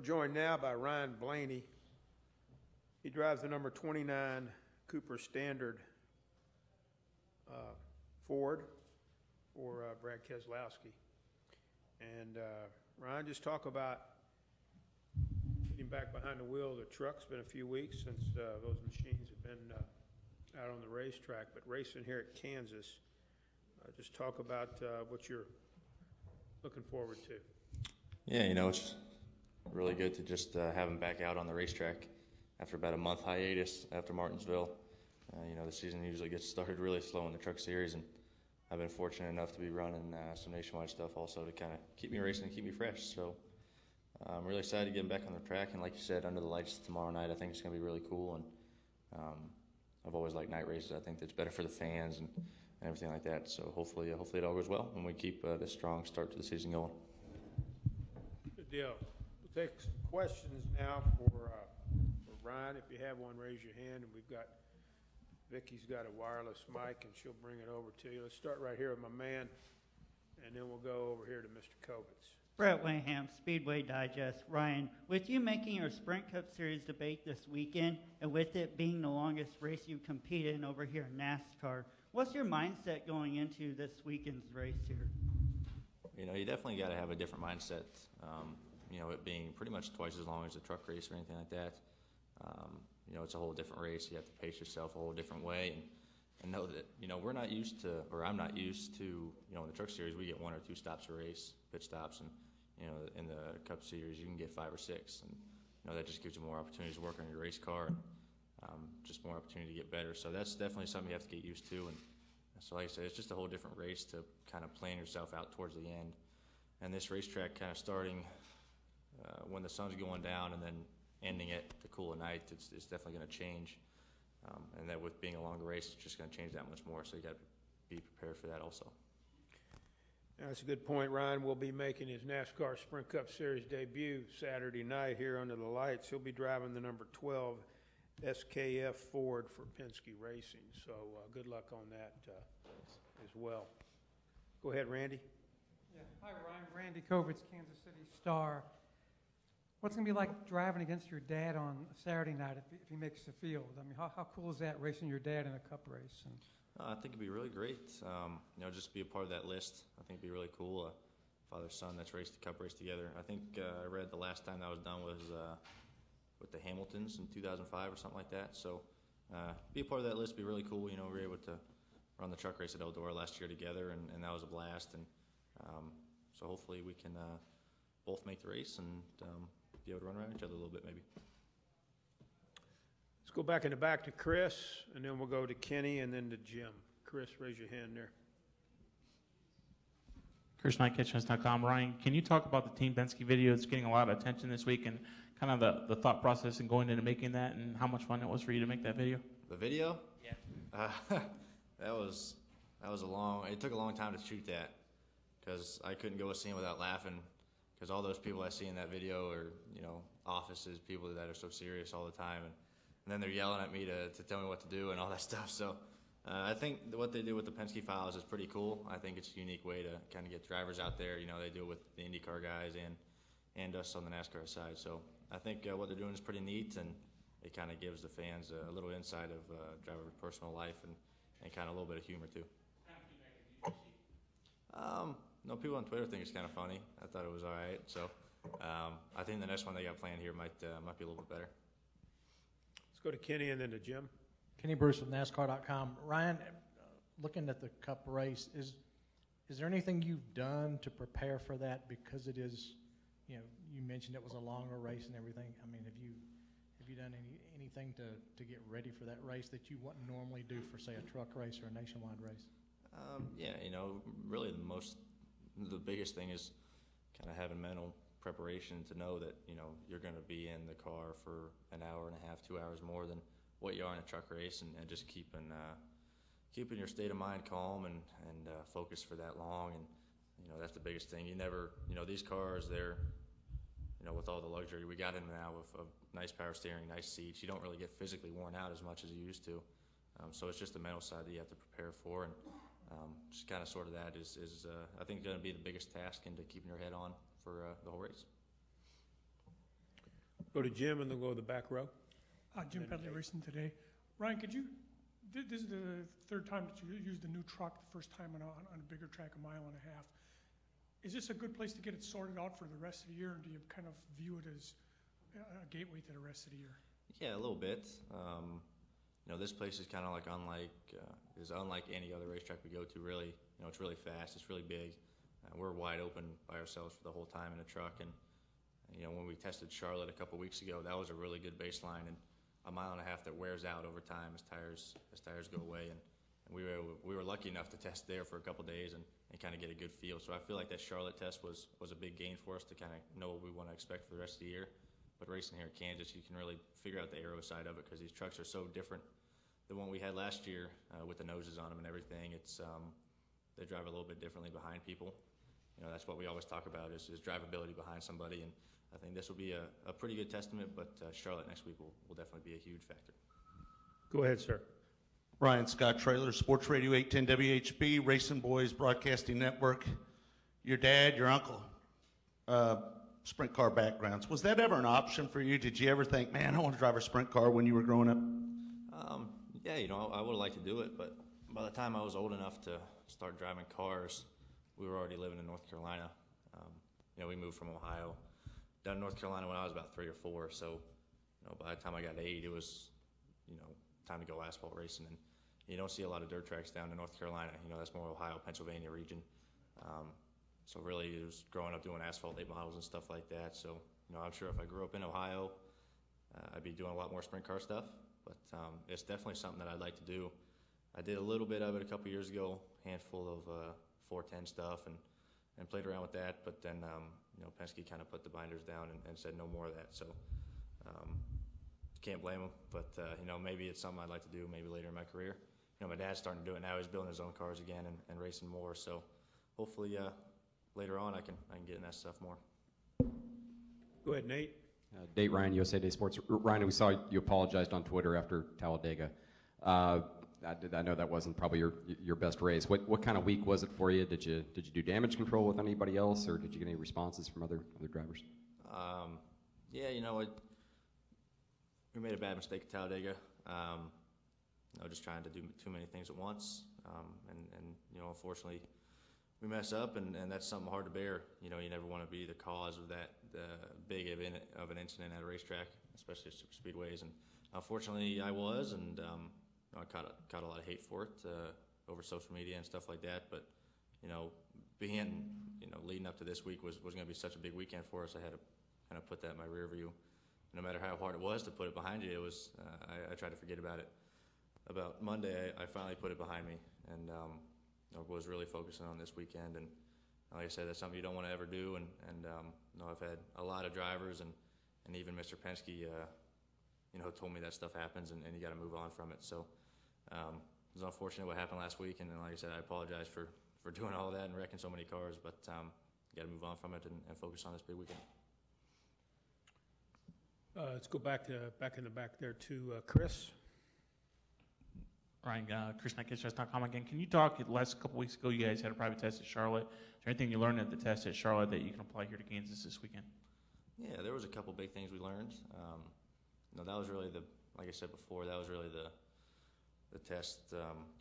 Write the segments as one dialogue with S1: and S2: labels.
S1: joined now by Ryan Blaney. He drives the number 29 Cooper Standard Ford for Brad Keselowski. And Ryan, just talk about getting back behind the wheel of the truck. It's been a few weeks since those machines have been out on the racetrack, but racing here at Kansas, just talk about what you're looking forward to.
S2: Yeah, it's really good to just have him back out on the racetrack after about a month hiatus after Martinsville. The season usually gets started really slow in the truck series, and I've been fortunate enough to be running some nationwide stuff also to kind of keep me racing and keep me fresh. So I'm really excited to get him back on the track, and like you said, under the lights tomorrow night, I think it's going to be really cool. And I've always liked night races. I think that's better for the fans and everything like that. So hopefully it all goes well, and we keep this strong start to the season going.
S1: Good deal. We'll take some questions now for Ryan. If you have one, raise your hand, and we've got Vicky's got a wireless mic, and she'll bring it over to you. Let's start right here with my man, and then we'll go over here to Mr. Kovitz.
S3: Brett Wayham, Speedway Digest. Ryan, with you making your Sprint Cup Series debate this weekend, and with it being the longest race you've competed in over here in NASCAR, what's your mindset going into this weekend's race here?
S2: You definitely got to have a different mindset. It being pretty much twice as long as a truck race or anything like that. It's a whole different race. You have to pace yourself a whole different way, and know that, we're not used to, or I'm not used to, in the truck series, we get 1 or 2 stops a race, pit stops, and, in the Cup Series, you can get 5 or 6, and, that just gives you more opportunities to work on your race car, and just more opportunity to get better. So that's definitely something you have to get used to, and so like I said, it's just a whole different race to kind of plan yourself out towards the end. And this racetrack kind of starting when the sun's going down and then ending at the cool of night, it's definitely going to change. And that with being a longer race, it's just going to change that much more. So you got to be prepared for that also.
S1: That's a good point. Ryan will be making his NASCAR Sprint Cup Series debut Saturday night here under the lights. He'll be driving the number 12 SKF Ford for Penske Racing. So good luck on that as well. Go ahead, Randy.
S4: Yeah. Hi, Ryan. Randy Kovitz, Kansas City Star. What's it going to be like driving against your dad on Saturday night if he makes the field? I mean, how cool is that, racing your dad in a Cup race?
S2: I think it'd be really great. Just be a part of that list. I think it'd be really cool. Father-son that's raced the Cup race together. I think I read the last time that was done was with the Hamiltons in 2005 or something like that. So be a part of that list would be really cool. We were able to run the truck race at Eldora last year together, and that was a blast. And so hopefully we can both make the race and be able to run around each other a little bit maybe.
S1: Let's go back in the back to Chris, and then we'll go to Kenny and then to Jim. Chris, raise your hand there.
S5: ChrisKnightKitchens.com. Ryan, can you talk about the Team Penske video? It's getting a lot of attention this week, and kind of the thought process in going into making that, and how much fun it was for you to make that video?
S2: The video?
S5: Yeah.
S2: It took a long time to shoot that, because I couldn't go a scene without laughing, because all those people I see in that video are, offices, people that are so serious all the time, and then they're yelling at me to tell me what to do and all that stuff. So I think what they do with the Penske Files is pretty cool. I think it's a unique way to kind of get drivers out there. They do it with the IndyCar guys and us on the NASCAR side. So I think what they're doing is pretty neat, and it kind of gives the fans a little insight of driver's personal life and kind of a little bit of humor too. No, people on Twitter think it's kind of funny. I thought it was all right. So I think the next one they got planned here might be a little bit better.
S1: Let's go to Kenny and then to Jim.
S6: Kenny Bruce with NASCAR.com. Ryan, looking at the Cup race, is there anything you've done to prepare for that? Because it is, you mentioned it was a longer race and everything. I mean, have you done anything to get ready for that race that you wouldn't normally do for, say, a truck race or a nationwide race?
S2: Really the biggest thing is kind of having mental preparation to know that, you're going to be in the car for an hour and a half, 2 hours more than what you are in a truck race, and just keeping your state of mind calm and focused for that long. And, that's the biggest thing. You never, these cars, they're, with all the luxury we got in now with nice power steering, nice seats, you don't really get physically worn out as much as you used to. So it's just the mental side that you have to prepare for, and just kind of sort of that is I think going to be the biggest task into keeping your head on for the whole race.
S1: Go to Jim and then go to the back row.
S7: Jim Pedley Racing today. Ryan, this is the third time that you used the new truck, the first time on a bigger track, 1.5 miles. Is this a good place to get it sorted out for the rest of the year, or do you kind of view it as a gateway to the rest of the year?
S2: Yeah, a little bit. This place is kind of unlike any other racetrack we go to. Really, it's really fast. It's really big. We're wide open by ourselves for the whole time in a truck. And when we tested Charlotte a couple weeks ago, that was a really good baseline and 1.5 miles that wears out over time as tires go away. And we were lucky enough to test there for a couple days and kind of get a good feel. So I feel like that Charlotte test was a big gain for us to kind of know what we want to expect for the rest of the year. But racing here at Kansas, you can really figure out the aero side of it because these trucks are so different. The one we had last year with the noses on them and everything, they drive a little bit differently behind people. That's what we always talk about is drivability behind somebody. And I think this will be a pretty good testament, but Charlotte next week will definitely be a huge factor.
S1: Go ahead, sir.
S8: Ryan Scott Trailer, Sports Radio 810 WHB, Racing Boys Broadcasting Network. Your dad, your uncle, sprint car backgrounds. Was that ever an option for you? Did you ever think, man, I want to drive a sprint car when you were growing up?
S2: Yeah, I would have liked to do it, but by the time I was old enough to start driving cars, we were already living in North Carolina. We moved from Ohio down to North Carolina when I was about 3 or 4. So, by the time I got 8, it was, time to go asphalt racing. And you don't see a lot of dirt tracks down in North Carolina. That's more Ohio, Pennsylvania region. So really, it was growing up doing asphalt late models and stuff like that. So, I'm sure if I grew up in Ohio, I'd be doing a lot more sprint car stuff. But it's definitely something that I'd like to do. I did a little bit of it a couple years ago, handful of 410 stuff, and played around with that. But then, Penske kind of put the binders down and said no more of that. So can't blame him. But, maybe it's something I'd like to do maybe later in my career. My dad's starting to do it now. He's building his own cars again and racing more. So hopefully later on I can get in that stuff more.
S1: Go ahead, Nate.
S9: Date Ryan, USA Today Sports. Ryan, we saw you apologized on Twitter after Talladega. I know that wasn't probably your best race. What kind of week was it for you? Did you do damage control with anybody else, or did you get any responses from other drivers?
S2: Yeah, we made a bad mistake at Talladega. Just trying to do too many things at once, and unfortunately, we mess up, and that's something hard to bear. You never want to be the cause of that big of an incident at a racetrack, especially at super speedways. And unfortunately, I was, and I caught a lot of hate for it over social media and stuff like that. But being leading up to this week was going to be such a big weekend for us. I had to kind of put that in my rear view. No matter how hard it was to put it behind you, it was. I tried to forget about it. About Monday, I finally put it behind me, and was really focusing on this weekend. And like I said, that's something you don't want to ever do. And I've had a lot of drivers and even Mr. Penske, told me that stuff happens and you got to move on from it. So it was unfortunate what happened last week. And then, like I said, I apologize for doing all that and wrecking so many cars. But you got to move on from it and focus on this big weekend.
S1: Let's go back in the back there to Chris.
S5: Ryan, Chris Knight, again. Can you talk, the last couple weeks ago, you guys had a private test at Charlotte. Is there anything you learned at the test at Charlotte that you can apply here to Kansas this weekend? Yeah, there was a couple big things we learned. That was really like I said before, that was really the test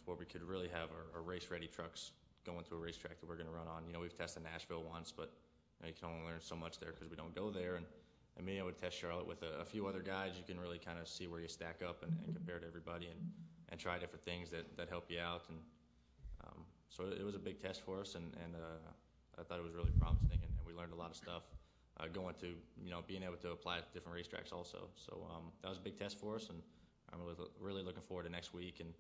S5: where we could really have our race-ready trucks going to a racetrack that we're going to run on. We've tested Nashville once, but you can only learn so much there because we don't go there. And being able to test Charlotte with a few other guys, you can really kind of see where you stack up and compare to everybody and try different things that help you out. And so it was a big test for us, and I thought it was really promising, and we learned a lot of stuff going to, being able to apply it to different racetracks also. So that was a big test for us, and I'm really looking forward to next week, and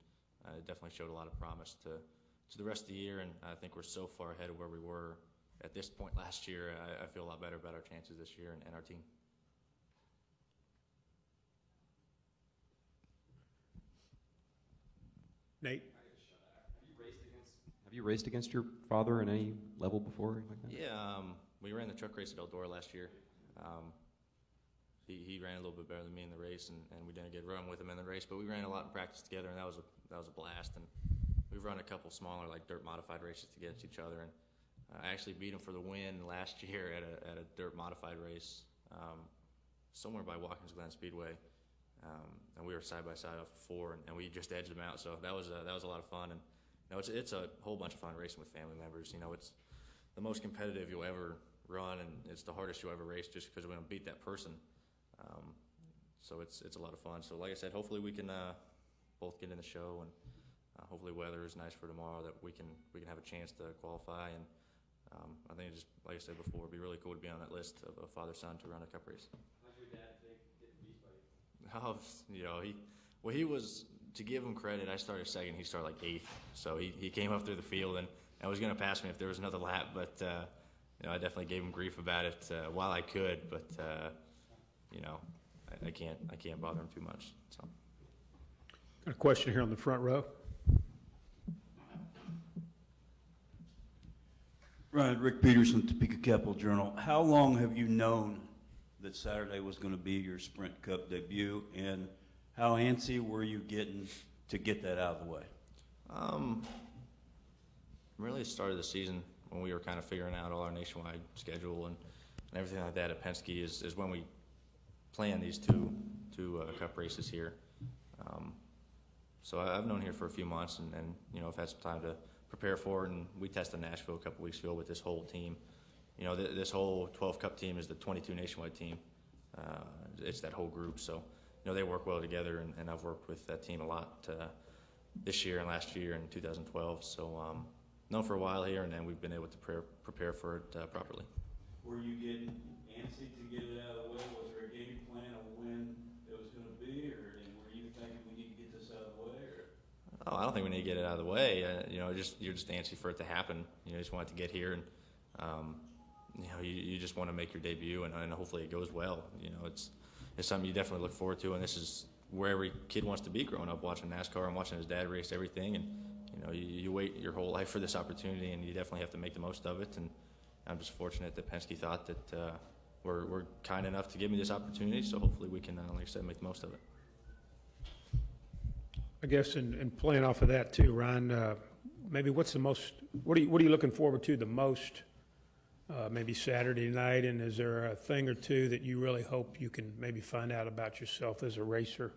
S5: it definitely showed a lot of promise to the rest of the year. And I think we're so far ahead of where we were at this point last year. I feel a lot better about our chances this year and our team.
S1: Nate?
S9: Have you raced against your father in any level before? Like that?
S2: Yeah, we ran the truck race at Eldora last year. He ran a little bit better than me in the race, and we didn't get run with him in the race, but we ran a lot in practice together, and that was a blast. And we've run a couple smaller, like dirt modified races against each other, and I actually beat him for the win last year at a dirt modified race. somewhere by Watkins Glen Speedway, and we were side by side off of 4, and we just edged them out. So that was a lot of fun, and you know, it's a whole bunch of fun racing with family members. You know, it's the most competitive you'll ever run, and it's the hardest you'll ever race, just because we're gonna beat that person. So it's a lot of fun. So like I said, hopefully we can both get in the show, and hopefully weather is nice for tomorrow, that we can have a chance to qualify. And I think, just like I said before, it'd be really cool to be on that list of father-son to run a cup race.
S9: How's your dad getting beat by you?
S2: Oh, you know, he was, to give him credit, I started second, he started like 8th. So he came up through the field and was going to pass me if there was another lap, but you know, I definitely gave him grief about it while I could, but you know, I can't bother him too much. So.
S1: Got a question here on the front row.
S10: Ryan, Rick Peterson, Topeka Capital Journal. How long have you known that Saturday was going to be your Sprint Cup debut, and how antsy were you getting to get that out of the way?
S2: Really started the season when we were kind of figuring out all our nationwide schedule and everything like that at Penske is when we planned these two cup races here. So I've known here for a few months, and you know, I've had some time to prepare for it, and we tested Nashville a couple weeks ago with this whole team. You know, this whole 12 Cup team is the 22 nationwide team. It's that whole group, so you know, they work well together, and I've worked with that team a lot this year and last year in 2012. So known for a while here, and then we've been able to prepare for it properly.
S10: Were you getting antsy to get it out of the way? Was there a game plan of when it was going to be, or were you thinking we need to get this out of the way? Or?
S2: Oh, I don't think we need to get it out of the way. You know, you're just antsy for it to happen. You know, you just want it to get here, and you know, you just want to make your debut, and hopefully it goes well. You know, it's something you definitely look forward to, and this is where every kid wants to be growing up, watching NASCAR and watching his dad race everything. And you know, you wait your whole life for this opportunity, and you definitely have to make the most of it. And I'm just fortunate that Penske thought that we're kind enough to give me this opportunity. So hopefully we can, like I said, make the most of it.
S1: I guess in playing off of that too, Ryan, maybe what are you looking forward to the most, maybe Saturday night, and is there a thing or two that you really hope you can maybe find out about yourself as a racer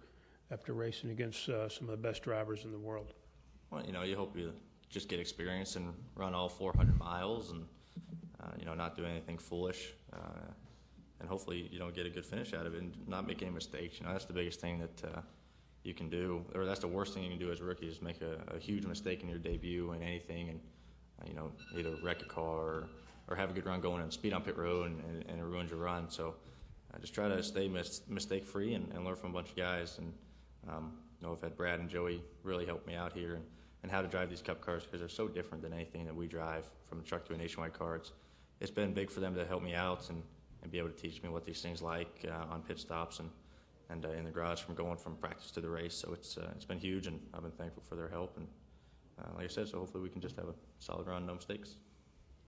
S1: after racing against some of the best drivers in the world?
S2: Well, you know, you hope you just get experience and run all 400 miles and, you know, not do anything foolish. And hopefully you don't get a good finish out of it and not make any mistakes. You know, that's the biggest thing that you can do, or that's the worst thing you can do as a rookie, is make a huge mistake in your debut in anything, and you know, either wreck a car or have a good run going and speed on pit road, and it ruins your run. So just try to stay mistake free and learn from a bunch of guys. And you know, I've had Brad and Joey really help me out here and how to drive these cup cars, because they're so different than anything that we drive from a truck to a nationwide car. It's been big for them to help me out and be able to teach me what these things like on pit stops and in the garage from going from practice to the race. So it's been huge, and I've been thankful for their help. And like I said, so hopefully we can just have a solid run, no mistakes.